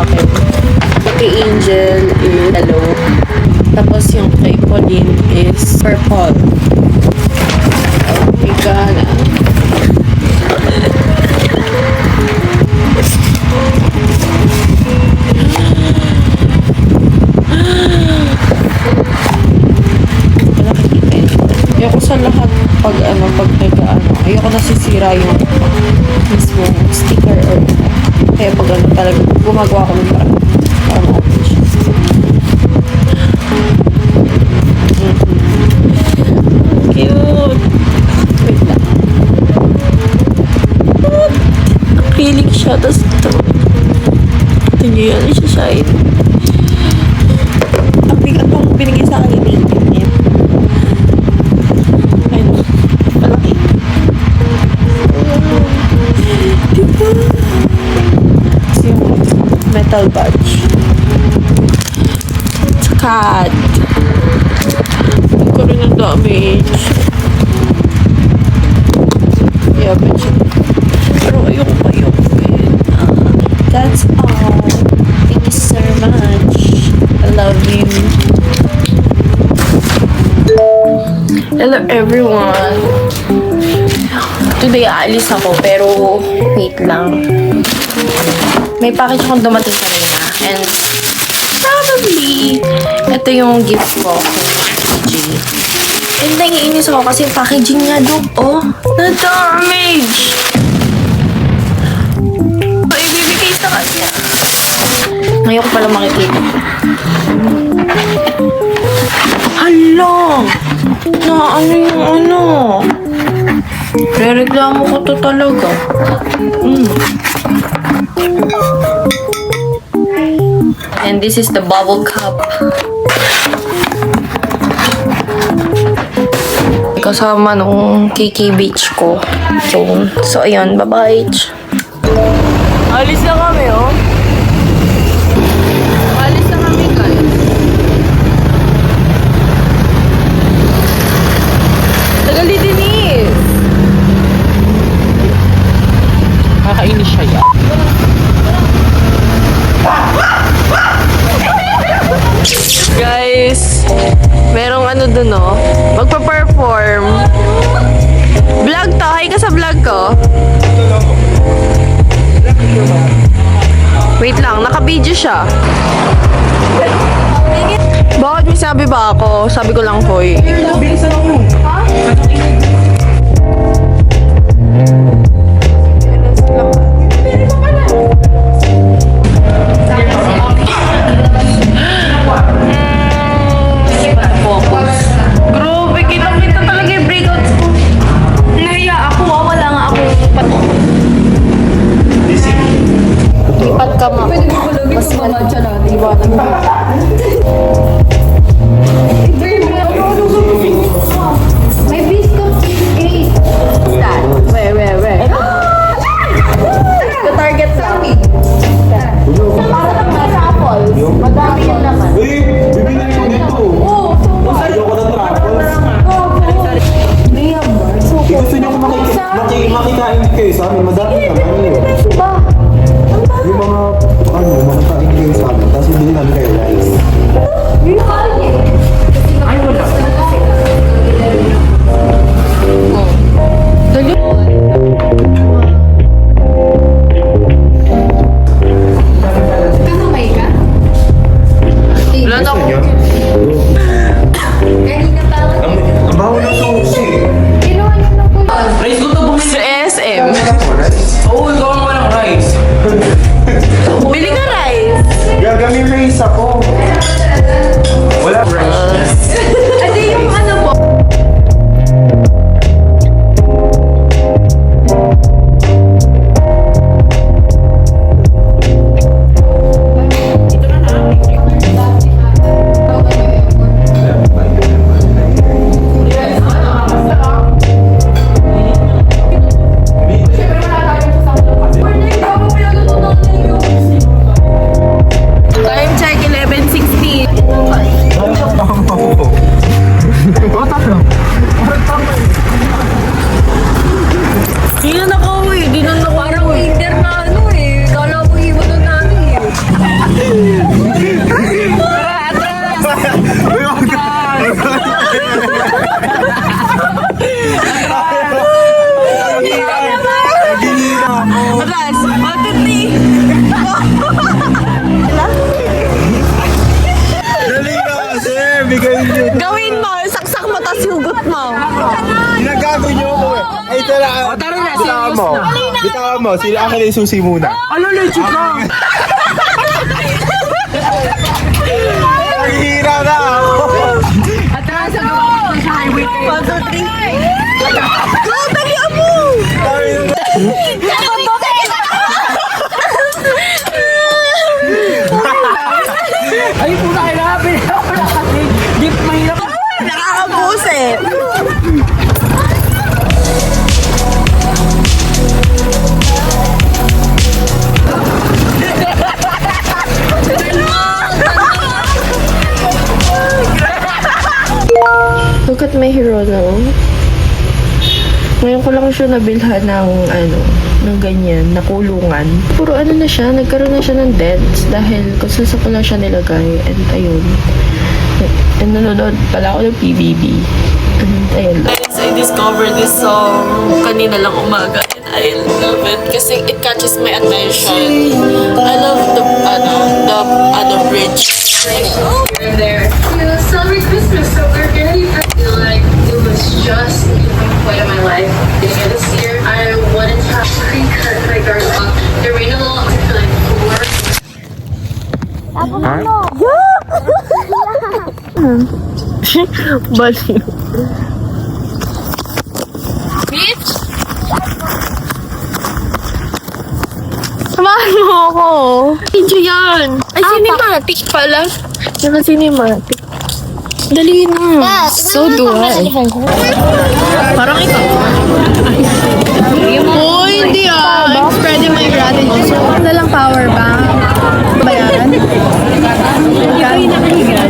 sa akin. Kay Angel is yellow. Tapos yung kay Pauline is purple. Okay ka na. Ayoko sa lahat pag ayoko nasisira yung mismo sticker or kaya pag talaga gumagawa ko ng parang maayos siya. Cute! Wait lang. Acrylic siya, tapos ito nyo yan, siya shine. Ang bigat pang binigay sa akin ni metal badge. It's a cat. Nagkaroon ng damage. Yeah, bitch. Pero ayoko pa yun. That's all. Thank you so much. I love you. Hello everyone. Today aalis ako pero wait lang. May package akong dumating kanina. And probably, ito yung gift ko kay G. And nangiinis ako kasi yung packaging niya doon. Oh, na-damage! So, ibibigay sa kanya. Ngayon ko pala makikita. Hala! Na ano yung ano? Re-reklamo ko to talaga. And this is the bubble cup. Kasama nung KK Beach ko. So, ayun. Bye-bye. Alis na kami, oh. Alis na kami, guys. Tagal ni Denise. Kakainis siya yan. Guys, merong ano dun, oh. Magpa-perform. Vlog to. Hi ka sa vlog ko. Wait lang, naka-video siya. Bakit may sabi ba ako? Sabi ko lang, hoy. Bilisan ako. Ha? Grabe, kita talaga yung breakout ko. Naya ako, wala nga ako. Lipat ka ma. Mas malatsa natin. Iwanan mo. May biscuit cake. Where? Atras! Matindi! Dali ka kasi, bigay niyo. Gawin mo! Saksak mo, tas hugot mo! Ginagago niyo ako eh. Ay, tara. tara na, Bitawan serious mo. na. Bitawan mo. Sila akin na yung susi muna. Ano, legit ka? Ang hira na ako. Atras! Ang gawa ko sa highway kayo. 1, 2, 3! Go! Dalian mo! Ay, puta ka na. Pinaka na kasi. Deep mahirap. Nakakabusit! Look at my hero now. Ngayon ko lang siya nabilhan ng ng ganyan, na kulungan. Puro na siya, nagkaroon na siya ng dents dahil kung saan ko lang siya nilagay. And ayun. And nanonood pala ako ng PBB. And ayun. Guys, I discovered this song kanina lang umaga and I love it kasi it catches my attention. I love the bridge. Here and there to celebrate Christmas. So we're very, I feel like it was just the point of my life. Beginning of this year, I wanted to have pre-cut my garden off. There rained a little, I feel like more. Baliw. Samahan mo ako. Video yan. Ay, cinematic pala. Naka-cinematic. Dali na. So dual. Parang ikaw. Oh, hindi ah. I'm spreading my gratitude. So, ano lang power bank? Bayaran? Ikaw yung nakahigan.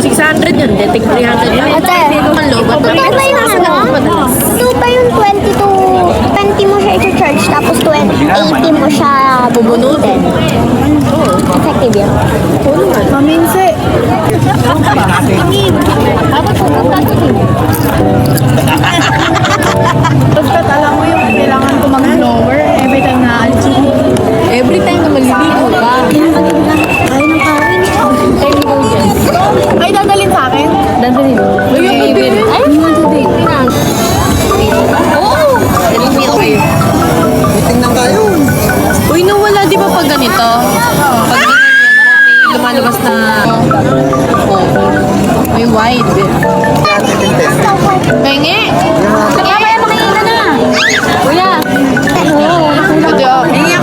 600 yun. Detik 300 yun. Ate, Hindi ko man lobat. Ito ba yung Ito ba yung 20 mo siya i-charge tapos 80 mo siya bubunutin? Effective yan. Maminse. Dapat pupunta Basta alam mo yung kailangan ko mag-blower every time na alis. Every time na maliligo ka. Ay, ng kain. Ay, dadalhin sa akin? Dadalhin. Ay, dadalhin. Tingnan kayo. Uy, nawala di ba pag ganito? Pag may lumalabas na may wide. Pengi! Kaya may makikita na. Kuya. Pwede ako. Ganyan.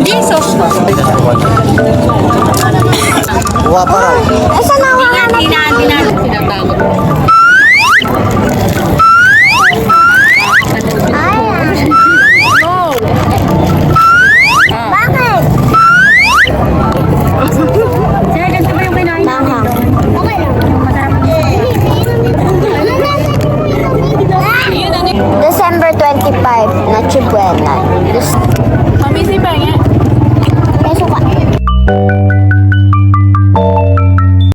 Jesus! Kuha pa raw. Ay, saan ako hanap? Tinatawag. Ay, bakit? Sir, ganito ba yung kinain namin? Okay lang. December 25, Noche Buena. Mami, si Bang.